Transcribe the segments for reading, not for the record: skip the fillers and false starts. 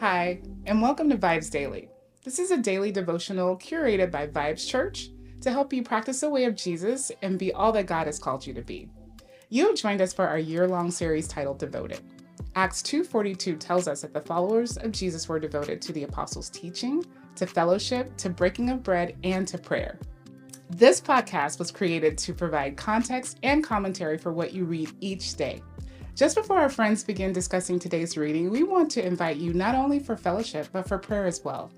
Hi, and welcome to VIBEZ Daily. This is a daily devotional curated by VIBEZ Church to help you practice the way of Jesus and be all that God has called you to be. You have joined us for our year-long series titled Devoted. Acts 2:42 tells us that the followers of Jesus were devoted to the apostles' teaching, to fellowship, to breaking of bread, and to prayer. This podcast was created to provide context and commentary for what you read each day. Just before our friends begin discussing today's reading, we want to invite you not only for fellowship, but for prayer as well.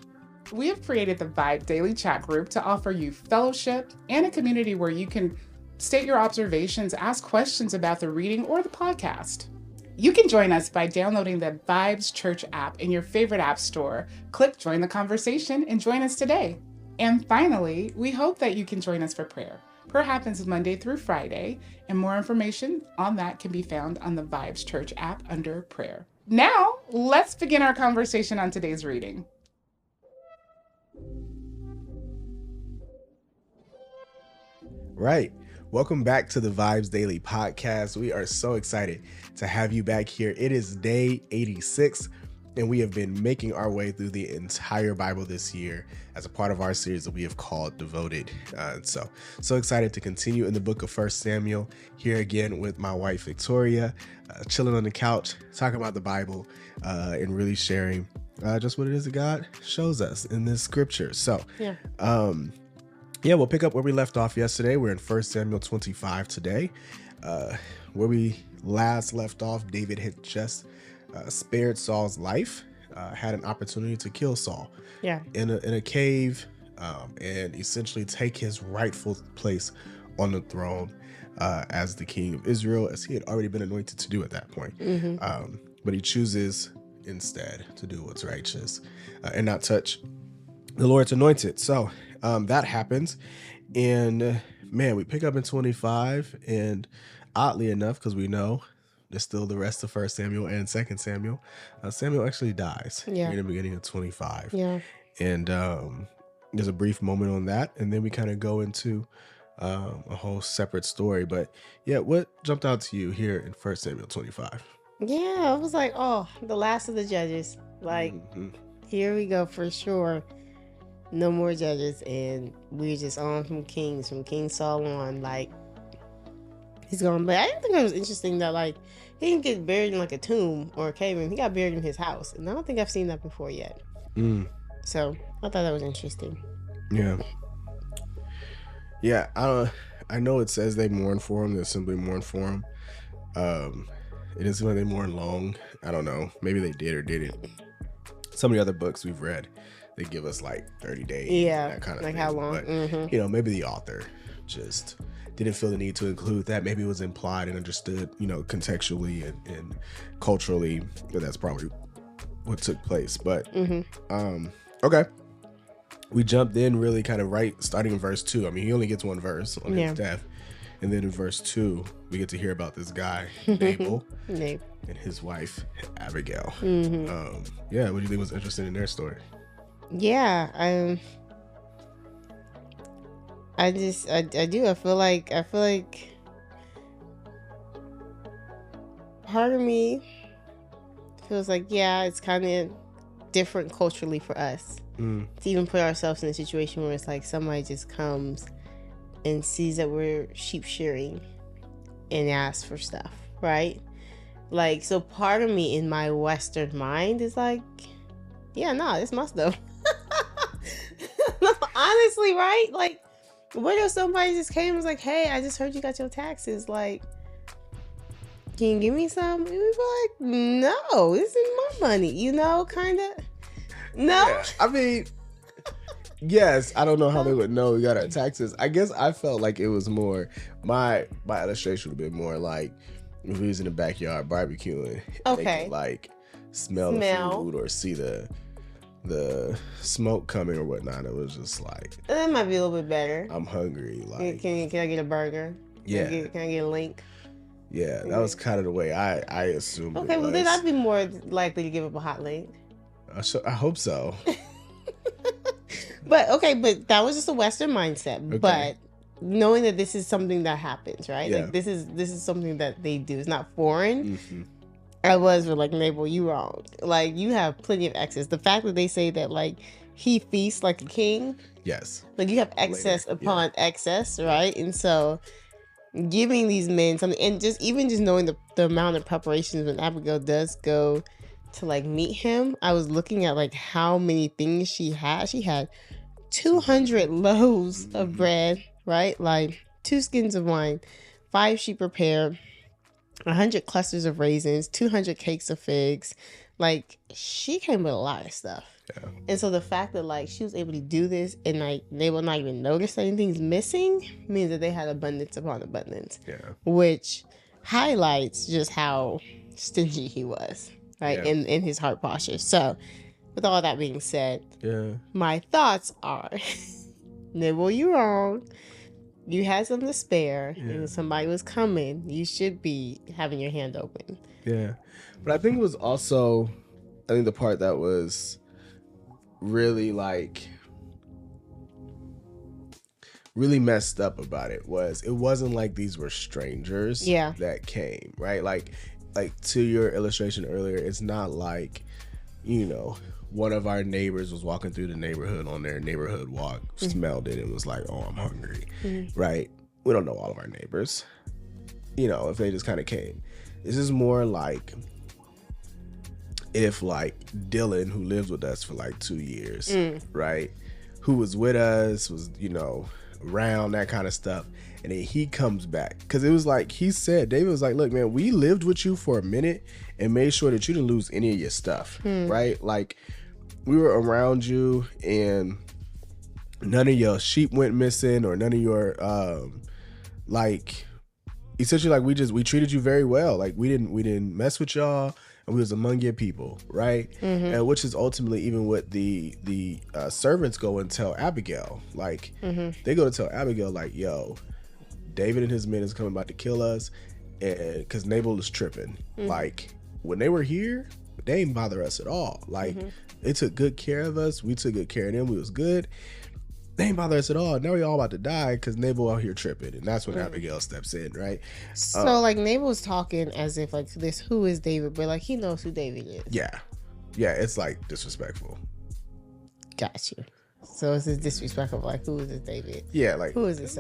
We have created the VIBE Daily Chat Group to offer you fellowship and a community where you can state your observations, ask questions about the reading or the podcast. You can join us by downloading the VIBEZ Church app in your favorite app store. Click Join the Conversation and join us today. And finally, we hope that you can join us for prayer. Prayer happens Monday through Friday, and more information on that can be found on the VIBEZ Church app under prayer. Now, let's begin our conversation on today's reading. Right. Welcome back to the VIBEZ Daily podcast. We are so excited to have you back here. It is day 86, and we have been making our way through the entire Bible this year as a part of our series that we have called Devoted. So excited to continue in the book of 1 Samuel, here again with my wife, Victoria, chilling on the couch, talking about the Bible, and really sharing just what it is that God shows us in this scripture. We'll pick up where we left off yesterday. We're in 1 Samuel 25 today. Where we last left off, David had just spared Saul's life, had an opportunity to kill Saul in a cave, and essentially take his rightful place on the throne as the king of Israel, as he had already been anointed to do at that point. But he chooses instead to do what's righteous and not touch the Lord's anointed. So that happens, and man, we pick up in 25, and oddly enough, because we know there's still the rest of 1 Samuel and 2 Samuel, Samuel actually dies in the beginning of 25. And there's a brief moment on that, and then we kind of go into a whole separate story. But yeah, what jumped out to you here in 1 Samuel 25? Yeah, I was like, oh, the last of the judges. Like, here we go for sure. No more judges, and we're just on from King Saul on. Like, he's gone. But I didn't think it was interesting that, like, he didn't get buried in like a tomb or a cave, and he got buried in his house. And I don't think I've seen that before yet. So I thought that was interesting. Yeah. I know it says they mourn for him. They simply mourn for him. It doesn't seem like they mourn long. I don't know. Maybe they did or didn't. Some of the other books we've read, they give us like 30 days. Yeah, that kind of like thing. how long? But, maybe the author just didn't feel the need to include that. Maybe it was implied and understood, contextually and culturally, that that's probably what took place. But, okay. We jumped in really kind of right, starting in verse 2. I mean, he only gets one verse on his death. And then in verse 2, we get to hear about this guy, Nabal, and his wife, Abigail. What do you think was interesting in their story? Yeah, I do. I feel like part of me feels like, it's kind of different culturally for us to even put ourselves in a situation where it's like somebody just comes and sees that we're sheep shearing and asks for stuff, right? Like, so part of me in my Western mind is like, it's my stuff. Honestly, right? Like, what if somebody just came and was like, hey, I just heard you got your taxes. Like, can you give me some? And we'd be like, no, this is my money, kind of. No? Yeah, I mean, yes, I don't know how they would know we got our taxes. I guess I felt like it was more, my illustration would have been more like if we was in the backyard barbecuing. Okay. They could, like, smell the food or see the smoke coming or whatnot. It was just like, that might be a little bit better. I'm hungry. Like, can I get a burger? Yeah. Can I get a link? Yeah, that was kind of the way I assumed. Okay, well then I'd be more likely to give up a hot link. I hope so. But that was just a Western mindset. Okay. But knowing that this is something that happens, right? Yeah. Like this is something that they do. It's not foreign. I was, but like, Mabel, you wrong. Like, you have plenty of excess. The fact that they say that like he feasts like a king, Yes. like you have excess upon excess, right? And so giving these men something, and just even just knowing the amount of preparations when Abigail does go to like meet him, I was looking at like how many things she had. She had 200 loaves of bread, right? Like 2 skins of wine, 5 she prepared, 100 clusters of raisins, 200 cakes of figs. Like, she came with a lot of stuff. Yeah. And so the fact that like she was able to do this and like they will not even notice that anything's missing means that they had abundance upon abundance. Yeah. Which highlights just how stingy he was, right? Yeah. In his heart posture. So with all that being said, my thoughts are Nibble, you wrong. You had something to spare, and if somebody was coming, you should be having your hand open. Yeah. But I think it was also, I think the part that was really like, really messed up about it wasn't like these were strangers that came, right? Like to your illustration earlier, it's not like, you know, one of our neighbors was walking through the neighborhood on their neighborhood walk, smelled it and was like, oh, I'm hungry, right? We don't know all of our neighbors, you know, if they just kind of came. This is more like if like Dylan, who lived with us for like 2 years, right? Who was with us, was, you know, around, that kind of stuff. And then he comes back. Because it was like, he said, David was like, look, man, we lived with you for a minute and made sure that you didn't lose any of your stuff, right? Like, we were around you and none of your sheep went missing or none of your, like, essentially, like, we treated you very well. Like, we didn't mess with y'all. And we was among your people, right? And which is ultimately even what the servants go and tell Abigail. Like, they go to tell Abigail, like, yo, David and his men is coming about to kill us, and because Nabal is tripping. Like, when they were here, they didn't bother us at all. Like, they took good care of us. We took good care of them. We was good. They ain't bother us at all. Now we all about to die because Nabal out here tripping, and that's when Abigail steps in, right? So like Nabal's talking as if like this, who is David? But like he knows who David is. Yeah, it's like disrespectful. Got you. So it's this disrespectful. Like, who is this David? Yeah, like, who is this?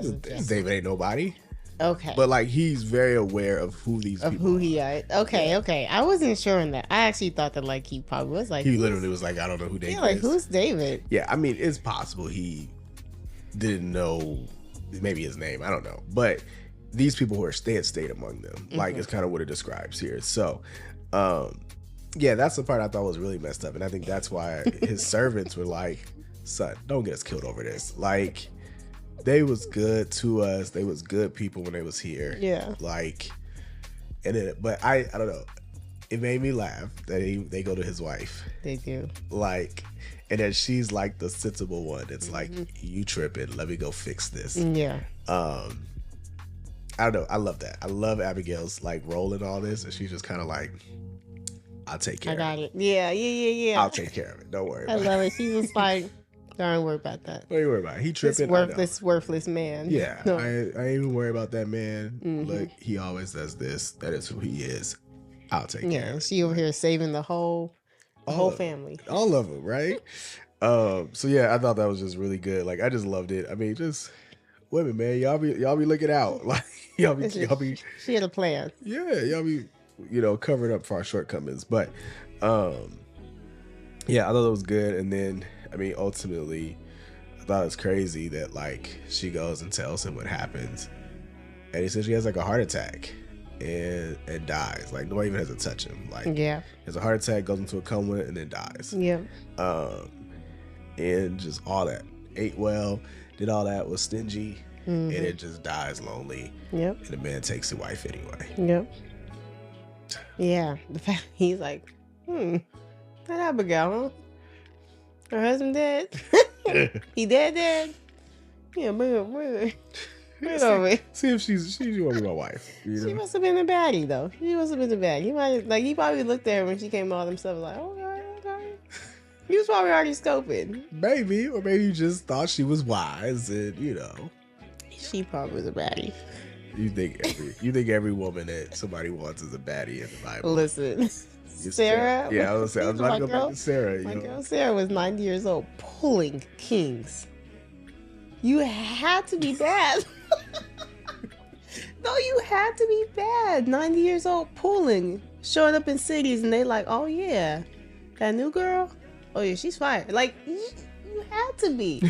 David ain't nobody. Okay. But like, he's very aware of who these people who are. He is. Okay. I wasn't sure on that. I actually thought that like he probably was like, he literally was like, I don't know who David is. Like, who's David? Yeah, I mean, it's possible he didn't know maybe his name. I don't know. But these people they had stayed among them. Like, it's kind of what it describes here. So, yeah, that's the part I thought was really messed up. And I think that's why his servants were like, son, don't get us killed over this. Like, they was good to us. They was good people when they was here. Yeah. Like, and then, but I don't know. It made me laugh that they go to his wife. They do. Like, and then she's like the sensible one. It's like, you tripping. Let me go fix this. Yeah. I don't know. I love that. I love Abigail's like role in all this. And she's just kind of like, I'll take care of it. I got it. Yeah. I'll take care of it. Don't worry about it. I love it. She's just like, don't worry about that. Don't worry about it. He tripping. This worthless man. Yeah. No. I ain't even worry about that man. Look, he always does this. That is who he is. I'll take care of it. She over here saving the whole family. All of them, right? So yeah, I thought that was just really good. Like, I just loved it. I mean, just women, man, y'all be looking out. Like, y'all be she had a plan. Yeah, y'all be, covering up for our shortcomings. But yeah, I thought it was good. And then, I mean, ultimately, I thought it's crazy that like she goes and tells him what happens, and he says she has like a heart attack and dies. Like, nobody even has to touch him. Like, has a heart attack, goes into a coma, and then dies. Yeah. And just all that. Ate well, did all that, was stingy, and it just dies lonely. Yep. And the man takes the wife anyway. Yep. Yeah. The fact he's like, that Abigail, huh? Her husband dead? He dead? Yeah, bring her. See if she want to be my wife. She must have been a baddie though. She must have been a baddie. He probably looked at her when she came all them stuff like, okay. He was probably already scoping. Maybe, or maybe he just thought she was wise and She probably was a baddie. You think every woman that somebody wants is a baddie in the Bible. Listen, Sarah. Yeah, I was about to go back to Sarah. My girl Sarah was 90 years old, pulling kings. You had to be bad. No, you had to be bad. 90 years old, pulling, showing up in cities, and they like, oh yeah, that new girl. Oh yeah, she's fired. Like you had to be.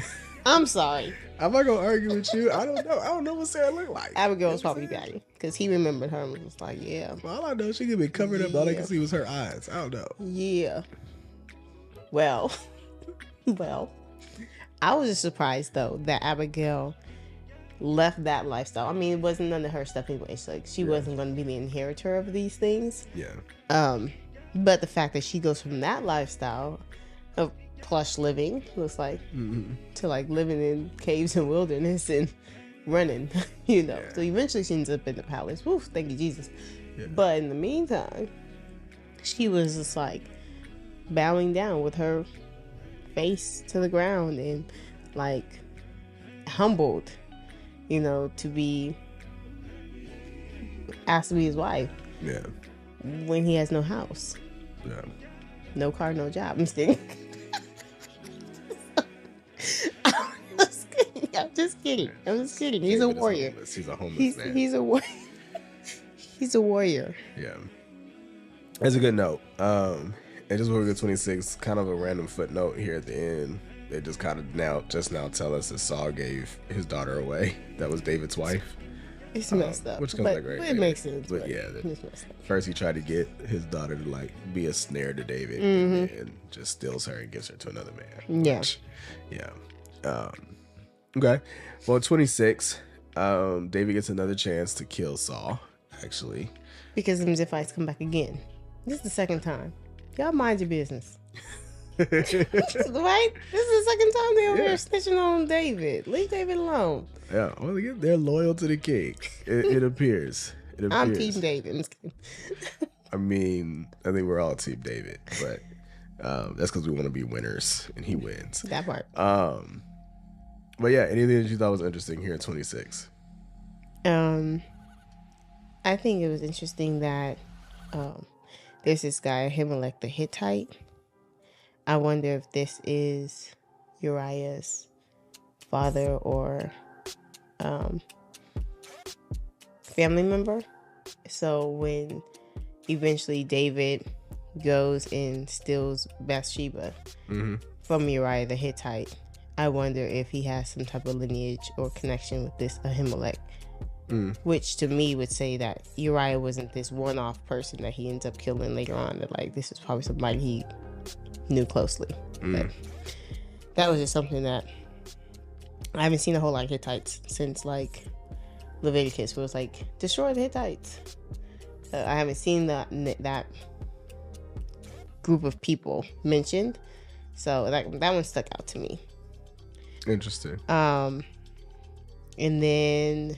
I'm sorry. I'm not gonna argue with you. I don't know what Sarah looked like. Abigail was probably baddie because he remembered her and was like, yeah. Well, all I know, she could be covered up. All I could see was her eyes. I don't know. Yeah. Well, I was just surprised though that Abigail left that lifestyle. I mean, it wasn't none of her stuff anyway. So like, she wasn't going to be the inheritor of these things. Yeah. But the fact that she goes from that lifestyle of plush living, looks like, to like living in caves and wilderness and running, you know. Yeah. So eventually she ends up in the palace. Woof, thank you, Jesus. Yeah. But in the meantime, she was just like bowing down with her face to the ground and like humbled, you know, to be asked to be his wife. Yeah. When he has no house. Yeah. No car, no job. I'm just kidding. I'm just kidding. He's a warrior. He's a homeless man. He's a warrior. He's a warrior. Yeah. That's a good note. And just before we go 26, kind of a random footnote here at the end. They just kind of just now tell us that Saul gave his daughter away. That was David's wife. It's messed up. Which comes like right. It makes sense. But yeah, first he tried to get his daughter to like be a snare to David, and just steals her and gives her to another man. Yeah. Which, yeah. Okay. Well, 26, David gets another chance to kill Saul, actually. Because the Ziphites come back again. This is the second time. Y'all mind your business. Right? This is the second time they're over here snitching on David. Leave David alone. Yeah, well, they're loyal to the king. It appears. I'm Team David. I mean, I think we're all Team David, but that's because we want to be winners, and he wins. That part. But yeah, anything that you thought was interesting here at 26? I think it was interesting that there's this guy, Ahimelech the Hittite. I wonder if this is Uriah's father or family member. So when eventually David goes and steals Bathsheba from Uriah the Hittite, I wonder if he has some type of lineage or connection with this Ahimelech. Which to me would say that Uriah wasn't this one-off person that he ends up killing later on. That like this is probably somebody he knew closely. But that was just something that I haven't seen a whole lot of Hittites since like Leviticus, where it was like destroy the Hittites. I haven't seen that group of people mentioned, so that one stuck out to me. Interesting. And then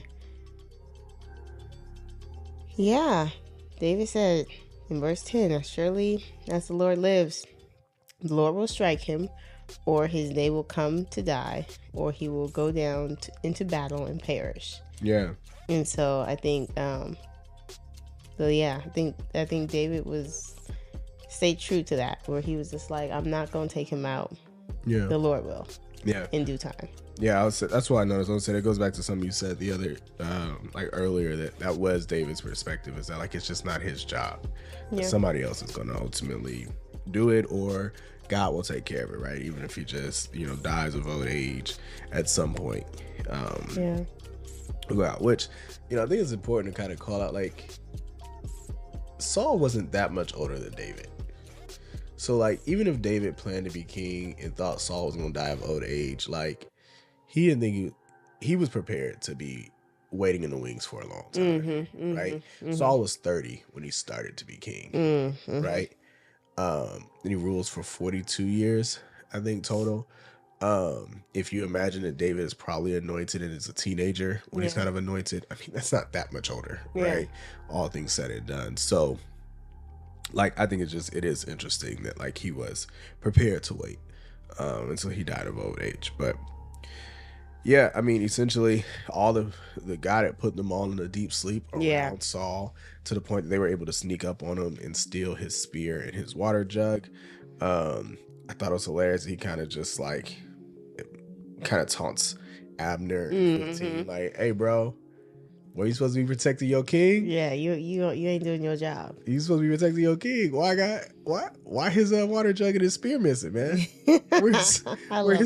David said in verse 10, as surely as the Lord lives, the Lord will strike him, or his day will come to die, or he will go down into battle and perish. Yeah. And so I think, I think David stayed true to that, where he was just like, I'm not going to take him out. Yeah. The Lord will. Yeah. In due time. Yeah, that's what I noticed. I would say it goes back to something you said the other, earlier, that was David's perspective, is that like it's just not his job. Yeah. Somebody else is going to ultimately do it, or God will take care of it, right? Even if he just, dies of old age at some point. Which, I think it's important to kind of call out, like, Saul wasn't that much older than David. So, like, even if David planned to be king and thought Saul was going to die of old age, like, he didn't think he was prepared to be waiting in the wings for a long time, right? Saul was 30 when he started to be king, right? And he rules for 42 years, I think, total. If you imagine that David is probably anointed and is a teenager when he's kind of anointed, I mean, that's not that much older, right? All things said and done. So, like, I think it is interesting that, like, he was prepared to wait until he died of old age. But Yeah, I mean, essentially, all the guy that put them all in a deep sleep around Saul, to the point that they were able to sneak up on him and steal his spear and his water jug. I thought it was hilarious. He kind of just like kind of taunts Abner in 15, like, "Hey, bro, were you supposed to be protecting your king? Yeah, you ain't doing your job. You supposed to be protecting your king. Why his water jug and his spear missing, man? Where's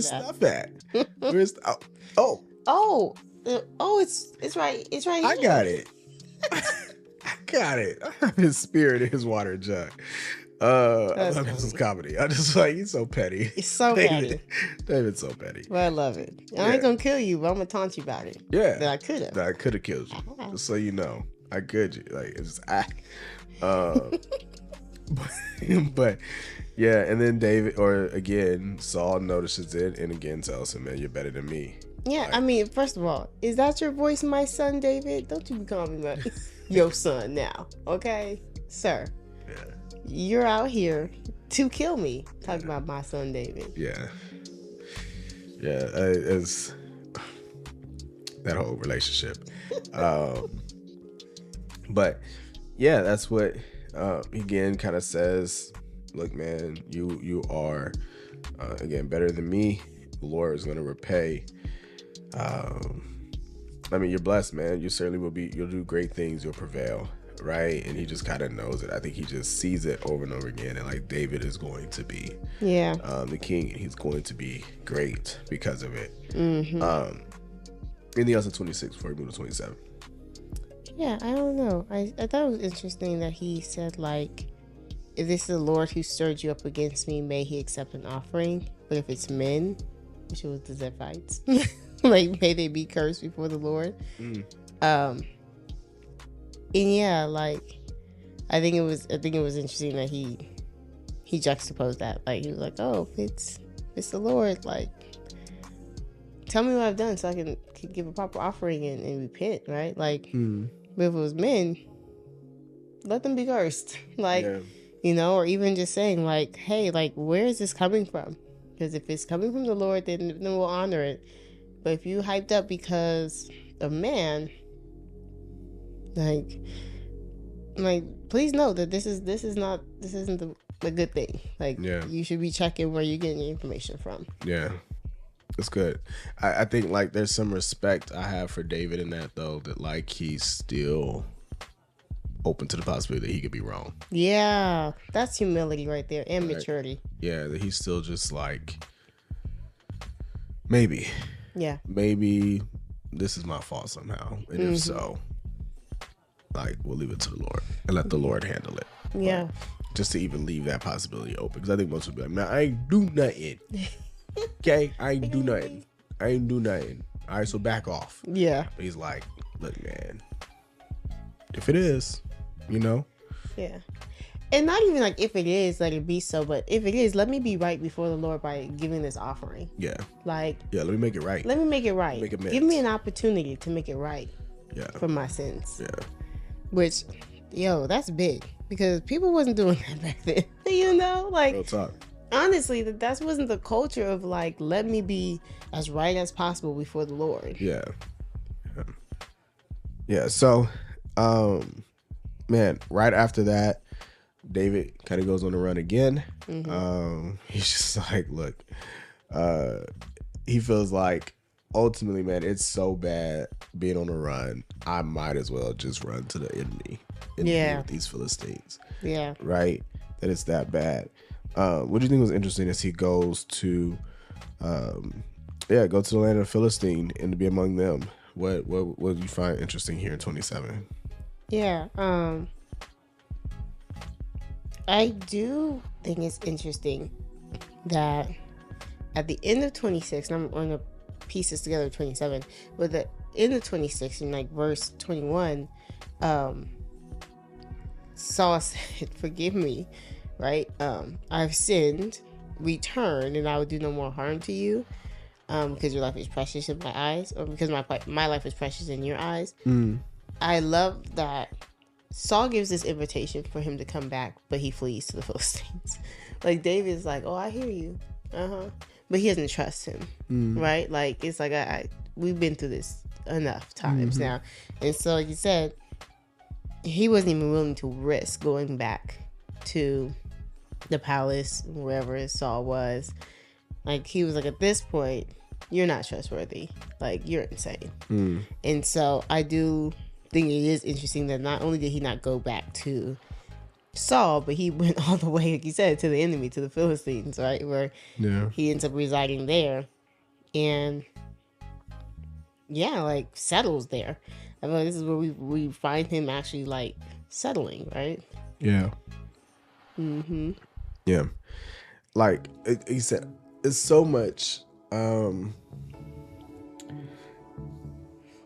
stuff at? Where's it's right here. I got it. I got it. I have his spear and his water jug. I love this comedy. I just like, he's so petty. It's so petty. David's so petty. Well, I love it. I ain't gonna kill you, but I'm gonna taunt you about it. Yeah. That I could have. That I could have killed you. Just so you know. I could you. Like, it's but yeah, and then Saul notices it and again tells him, "Man, you're better than me." Yeah, like, I mean, first of all, is that your voice, my son, David? Don't you call me your son now, okay, sir? Yeah. You're out here to kill me. Talking about my son, David. Yeah. Yeah, it's that whole relationship. But yeah, that's what again kind of says, look, man, you are again better than me. The Lord is going to repay. I mean, you're blessed, man. You certainly will be. You'll do great things. You'll prevail, right? And he just kind of knows it. I think he just sees it over and over again. And like, David is going to be the king, and he's going to be great because of it. Anything else in 26 before we move to 27? Yeah, I don't know. I thought it was interesting that he said, like, if this is the Lord who stirred you up against me, may he accept an offering. But if it's men, which was the Zephites, like, may they be cursed before the Lord. And yeah, like, I think it was interesting that he juxtaposed that. Like, he was like, oh, if it's the Lord, like, tell me what I've done so I can give a proper offering and repent, right? Like, but if it was men, let them be cursed. Like, you know, or even just saying, like, hey, like, where is this coming from? Because if it's coming from the Lord, then we'll honor it. But if you hyped up because of man, like, please know that this isn't the good thing. Like, you should be checking where you're getting your information from. Yeah. It's good. I think, like, there's some respect I have for David in that, though, that, like, he's still open to the possibility that he could be wrong. Yeah, that's humility right there, and maturity. Yeah, that he's still just like, maybe this is my fault somehow, and if so, like, we'll leave it to the Lord and let the Lord handle it. Yeah, but just to even leave that possibility open, because I think most people be like, man, I ain't do nothing. Okay, I ain't do nothing. All right, so back off. Yeah. But he's like, look, man, if it is, you know. Yeah. And not even like if it is, let it be so, but if it is, let me be right before the Lord by giving this offering. Yeah. Like, let me make it right. Let me make it right. Give me an opportunity to make it right. Yeah. For my sins. Yeah. Which, that's big, because people wasn't doing that back then. You know, like, real talk. Honestly, that wasn't the culture of, like, let me be as right as possible before the Lord. Yeah. So, man, right after that, David kind of goes on the run again. He's just like, look, he feels like ultimately, man, it's so bad being on the run. I might as well just run to the enemy and deal with these Philistines. Yeah. Right? That it's that bad. What do you think was interesting as he goes to, go to the land of Philistine and to be among them? What do you find interesting here in 27? Yeah, I do think it's interesting that at the end of 26, and I'm going to piece this together with 27, but the end of 26, in like verse 21, Saul said, forgive me, right? I've sinned, return, and I will do no more harm to you, because your life is precious in my eyes, or because my life is precious in your eyes. I love that Saul gives this invitation for him to come back, but he flees to the Philistines. Like, David's like, oh, I hear you. but he doesn't trust him, right? Like, it's like, we've been through this enough times now. And so, like you said, he wasn't even willing to risk going back to the palace, wherever Saul was. Like, he was like, at this point, you're not trustworthy. Like, you're insane. And so I do think it is interesting that not only did he not go back to Saul, but he went all the way, like you said, to the enemy, to the Philistines, right? Where he ends up residing there. And yeah, like, settles there. I mean, this is where we find him actually, like, settling, right? Yeah. Yeah. Like, he said, it's so much.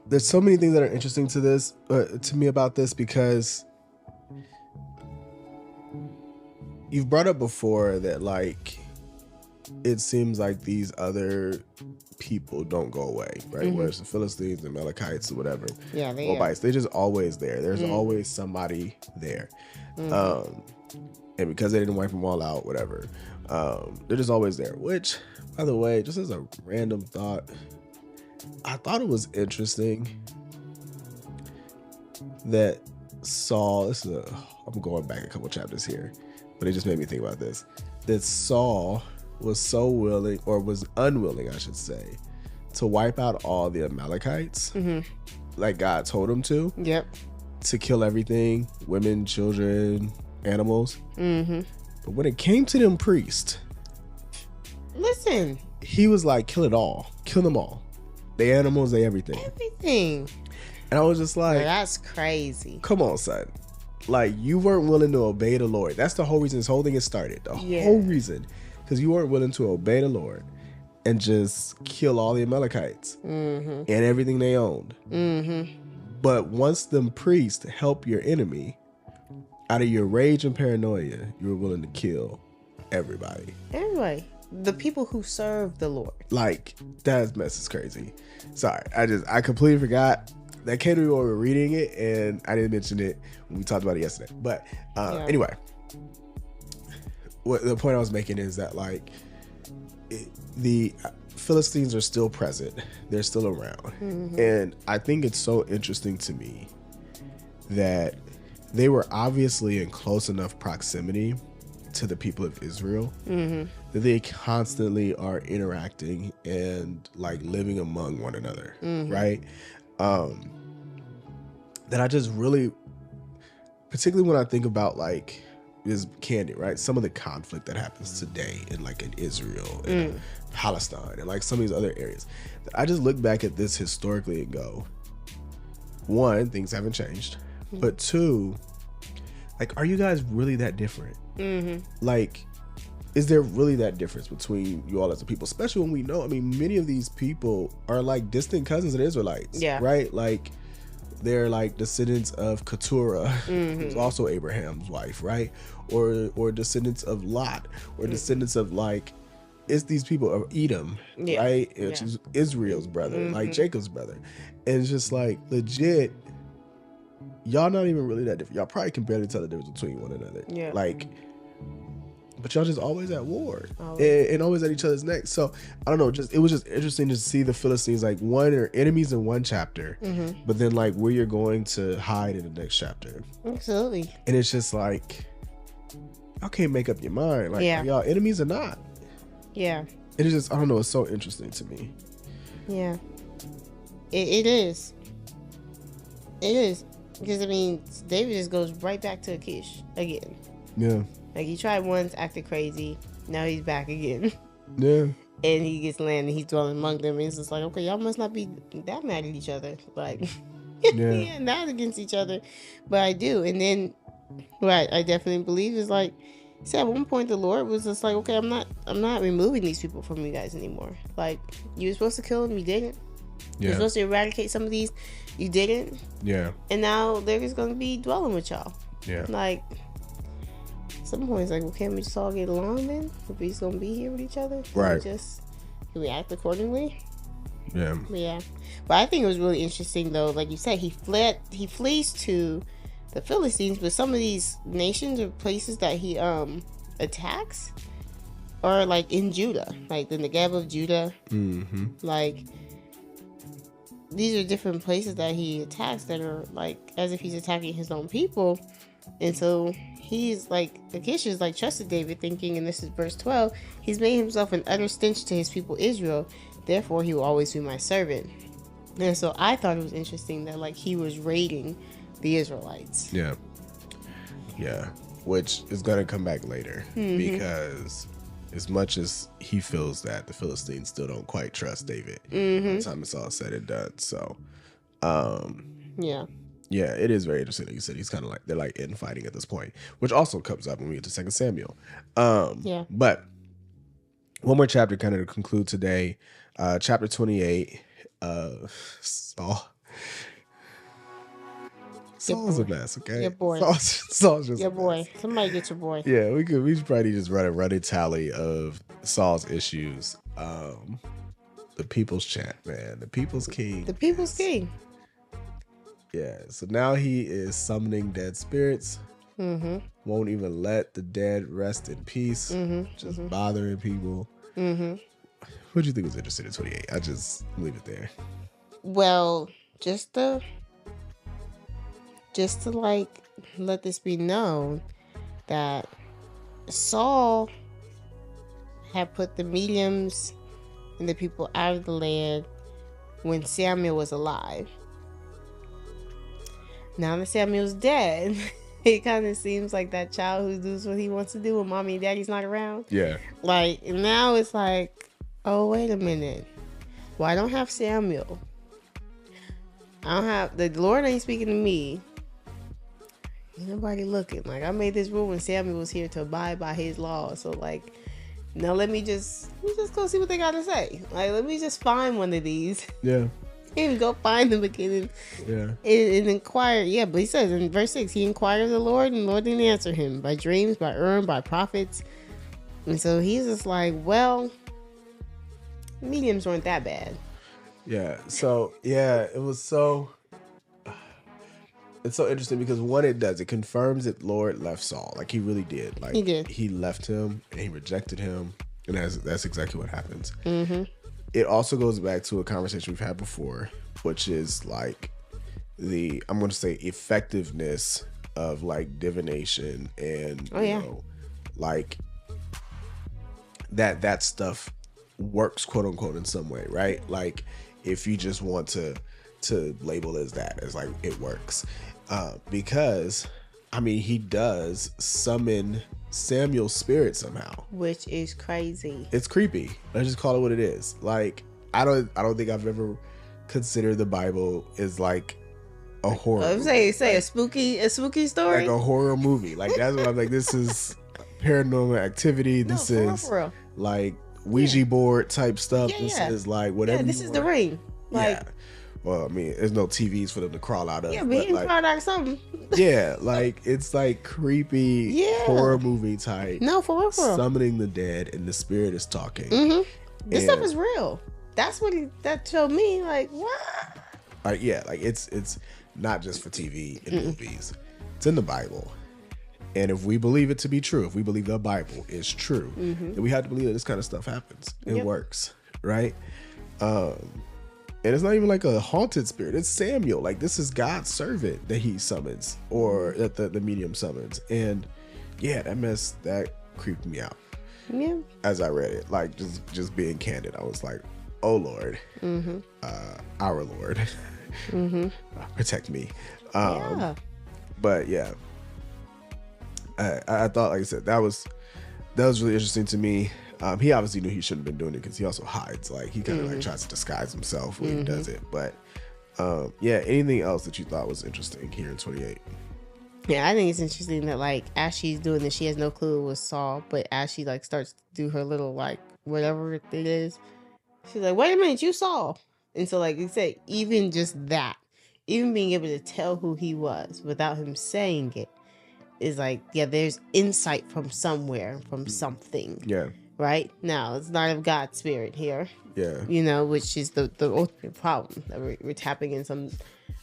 There's so many things that are interesting to me about this, because you've brought up before that, like, it seems like these other people don't go away, right? Whereas the Philistines, the Amalekites, or whatever, they're just always there. There's always somebody there. And because they didn't wipe them all out, whatever, they're just always there. Which, by the way, just as a random thought, I thought it was interesting that Saul, I'm going back a couple chapters here, but it just made me think about this, that Saul was so willing, or was unwilling, I should say, to wipe out all the Amalekites, like God told him to. Yep. To kill everything, women, children, animals. But when it came to them priests, listen, he was like, kill it all. Kill them all. The animals, everything. Everything. And I was just like, that's crazy. Come on, son. Like, you weren't willing to obey the Lord. That's the whole reason this whole thing has started. The whole reason. Because you weren't willing to obey the Lord and just kill all the Amalekites and everything they owned. But once them priests help your enemy, out of your rage and paranoia, you were willing to kill everybody. Everybody. The people who serve the Lord. Like, that mess is crazy. Sorry. I completely forgot. That came to me while we were reading it, and I didn't mention it when we talked about it yesterday. But anyway, the point I was making is that, like, the Philistines are still present. They're still around. And I think it's so interesting to me that they were obviously in close enough proximity to the people of Israel that they constantly are interacting and, like, living among one another, right? That I just really, particularly when I think about, like, is candid, right? Some of the conflict that happens today in, like, in Israel and Palestine and, like, some of these other areas, I just look back at this historically and go, one, things haven't changed, but two, like, are you guys really that different? Like, is there really that difference between you all as a people? Especially when we know, I mean, many of these people are, like, distant cousins of the Israelites, right? Like, they're, like, descendants of Keturah, who's also Abraham's wife, right? Or descendants of Lot, or descendants of, like, it's these people of Edom, right? Which is Israel's brother, like Jacob's brother. And it's just, like, legit, y'all not even really that different. Y'all probably can barely tell the difference between one another. Like, but y'all just always at war and always at each other's necks. So I don't know, it was just interesting to see the Philistines, like, one are enemies in one chapter, but then, like, where you're going to hide in the next chapter. Absolutely. And it's just like, y'all can't make up your mind. Like, are y'all enemies or not? Yeah. It is just, I don't know, it's so interesting to me. Yeah. It is. It is. Because, I mean, David just goes right back to Achish again. Yeah. Like, he tried once, acted crazy. Now he's back again. Yeah. And he gets landed. He's dwelling among them. And it's just like, okay, y'all must not be that mad at each other. Like, not against each other. But I do. And then, what I definitely believe is, like, see, at one point the Lord was just like, okay, I'm not removing these people from you guys anymore. Like, you were supposed to kill them, you didn't. You're supposed to eradicate some of these, you didn't. Yeah. And now they're just going to be dwelling with y'all. Yeah. Like, at some point it's like, well, can't we just all get along then? If we just going to be here with each other? Right. Can we act accordingly? Yeah. Yeah. But I think it was really interesting, though. Like you said, he flees to the Philistines, but some of these nations or places that he attacks, or like in Judah, like the Negeb of Judah. Mm-hmm. Like these are different places that he attacks that are like as if he's attacking his own people. And so he's like, Achish is like trusted David, thinking, and this is verse 12, he's made himself an utter stench to his people Israel, therefore he will always be my servant. And so I thought it was interesting that like he was raiding the Israelites. Yeah. Which is going to come back later, because as much as he feels that, the Philistines still don't quite trust David by the time it's all said and done. So yeah, it is very interesting. Like you said, he's kind of like, they're like infighting at this point, which also comes up when we get to 2 Samuel. But one more chapter kind of to conclude today. Chapter 28. Saul's a mess, okay? Your boy. Saul's just your boy. Somebody get your boy. Yeah, we should probably just run a running tally of Saul's issues. The people's chant, man. The people's king. The people's king. Yeah, so now he is summoning dead spirits. Won't even let the dead rest in peace. Just bothering people. What do you think was interesting in 28? I just leave it there. Well, just to like let this be known that Saul had put the mediums and the people out of the land when Samuel was alive. Now that Samuel's dead, it kind of seems like that child who does what he wants to do when mommy and daddy's not around. Yeah. Like, now it's like, oh, wait a minute. Well, I don't have Samuel. I don't have, the Lord ain't speaking to me. Ain't nobody looking. Like, I made this rule when Samuel was here to abide by his law. So, like, now let me just go see what they got to say. Like, let me just find one of these. Yeah. And go find them again and inquire. Yeah, but he says in verse 6, he inquired of the Lord, and the Lord didn't answer him by dreams, by Urim, by prophets. And so he's just like, well, mediums weren't that bad. Yeah. So, yeah, it's so interesting because what it does, it confirms that Lord left Saul. Like, he really did. Like, he did. He left him and he rejected him. And that's exactly what happens. It also goes back to a conversation we've had before, which is like I'm going to say effectiveness of like divination and, you know, like that stuff works, quote unquote, in some way, right? Like if you just want to label it as that, as like it works. Because I mean, he does summon Samuel's spirit somehow, which is crazy. It's creepy. Let's just call it what it is. Like I don't think I've ever considered the Bible as like a horror. I was say like, a spooky story, like a horror movie. Like that's what I'm like. This is paranormal activity. This is for real. Like Ouija board type stuff. Yeah, this is like whatever. Yeah, this is the ring. Like, well, I mean, there's no TVs for them to crawl out of. Yeah, but he can crawl out of something. Yeah, like it's like creepy horror movie type. No, for real. Summoning the dead and the spirit is talking. This stuff is real. That's what that showed me. Like what? Like like it's not just for TV and movies. It's in the Bible. And if we believe it to be true, if we believe the Bible is true, then we have to believe that this kind of stuff happens. It works, right? And it's not even like a haunted spirit. It's Samuel. Like this is God's servant that he summons, or that the medium summons. And yeah, that creeped me out. Yeah. As I read it, like just being candid, I was like, "Oh Lord, our Lord, protect me." But yeah, I thought, like I said, that was really interesting to me. He obviously knew he shouldn't have been doing it because he also hides. Like he kind of like tries to disguise himself when he does it. But yeah, anything else that you thought was interesting here in 28? Yeah, I think it's interesting that like as she's doing this, she has no clue it was Saul. But as she like starts to do her little like whatever it is, she's like, "Wait a minute, you Saul." And so like you say, even just that, even being able to tell who he was without him saying it, is like, yeah, there's insight from somewhere, from something. Yeah. Right? Now, it's not of God's spirit here. Yeah. You know, which is the ultimate problem. That we're tapping in some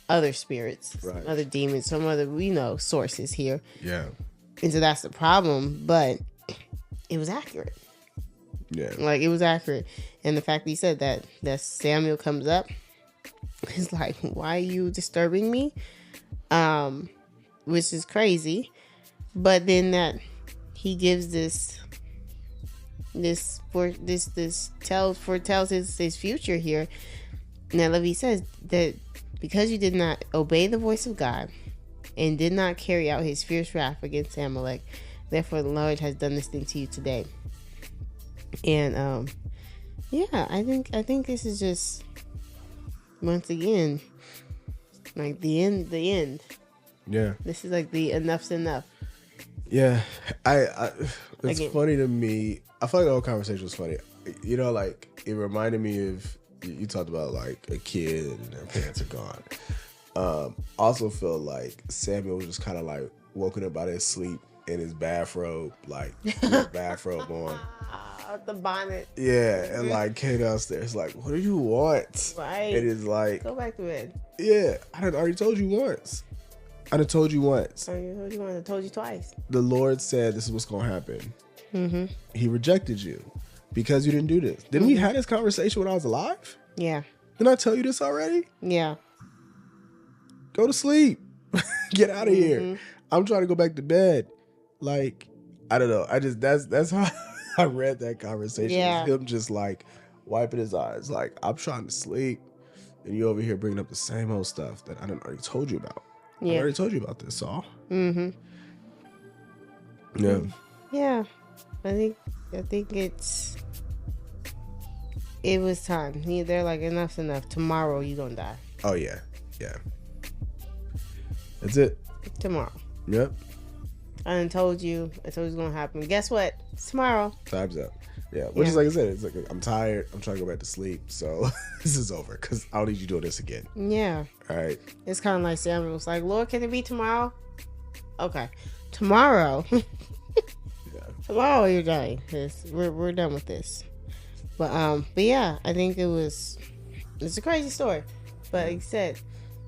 other spirits, some other demons, some other, sources here. Yeah. And so that's the problem. But it was accurate. Yeah. Like, it was accurate. And the fact that he said that Samuel comes up, it's like, why are you disturbing me? Which is crazy. But then that he gives foretells his future here. Now Levi says that because you did not obey the voice of God and did not carry out his fierce wrath against Amalek, therefore the Lord has done this thing to you today. And yeah, I think this is just, once again, like the end. Yeah. This is like the enough's enough. Yeah. I it's Again. funny to me. I feel like the whole conversation was funny. You know, like, it reminded me of, you talked about like a kid and their parents are gone. Also feel like Samuel was just kind of like woken up out of his sleep in his bathrobe, like with his bathrobe on. The bonnet. Yeah, and like came downstairs like, what do you want? Right. It is like, Go back to bed. yeah, I done already told you once. I told you once. I told you twice. The Lord said this is what's gonna happen. Mm-hmm. He rejected you because you didn't do this. Didn't we have this conversation when I was alive? Yeah. Didn't I tell you this already? Yeah. Go to sleep. Get out of here. I'm trying to go back to bed. Like, I don't know. I just that's how I read that conversation. Yeah. It was him just like wiping his eyes, like, I'm trying to sleep, and you over here bringing up the same old stuff that I done already told you about. I Yeah. already told you about this, Saul. Mm-hmm. Yeah. Yeah. I think it was time. They're like, enough's enough. Tomorrow you gonna die. Oh yeah. Yeah. That's it. Tomorrow. Yep. I done told you. I told you it's gonna happen. Guess what? It's tomorrow. Time's up. Yeah. Which is like I said, it's like, I'm tired. I'm trying to go back to sleep. So this is over because I don't need you doing this again. Yeah. All right. It's kind of like Samuel was like, Lord, can it be tomorrow? Okay. Tomorrow. Yeah. Tomorrow you're dying. We're done with this. But yeah, I think it's a crazy story. But like I said,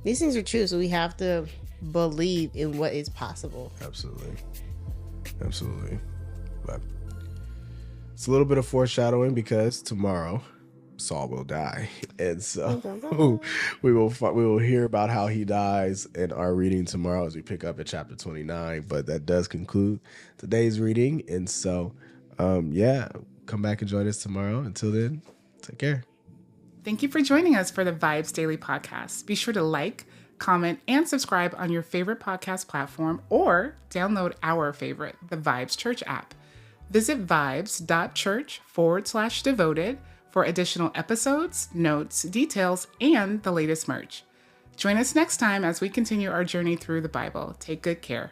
these things are true, so we have to believe in what is possible. Absolutely. But it's a little bit of foreshadowing because tomorrow Saul will die, and so we will hear about how he dies in our reading tomorrow as we pick up at chapter 29. But that does conclude today's reading, and so yeah, come back and join us tomorrow. Until then, take care. Thank you for joining us for the VIBEZ Daily podcast. Be sure to like, comment, and subscribe on your favorite podcast platform or download our favorite, the VIBEZ Church app. Visit vibes.church/devoted for additional episodes, notes, details, and the latest merch. Join us next time as we continue our journey through the Bible. Take good care.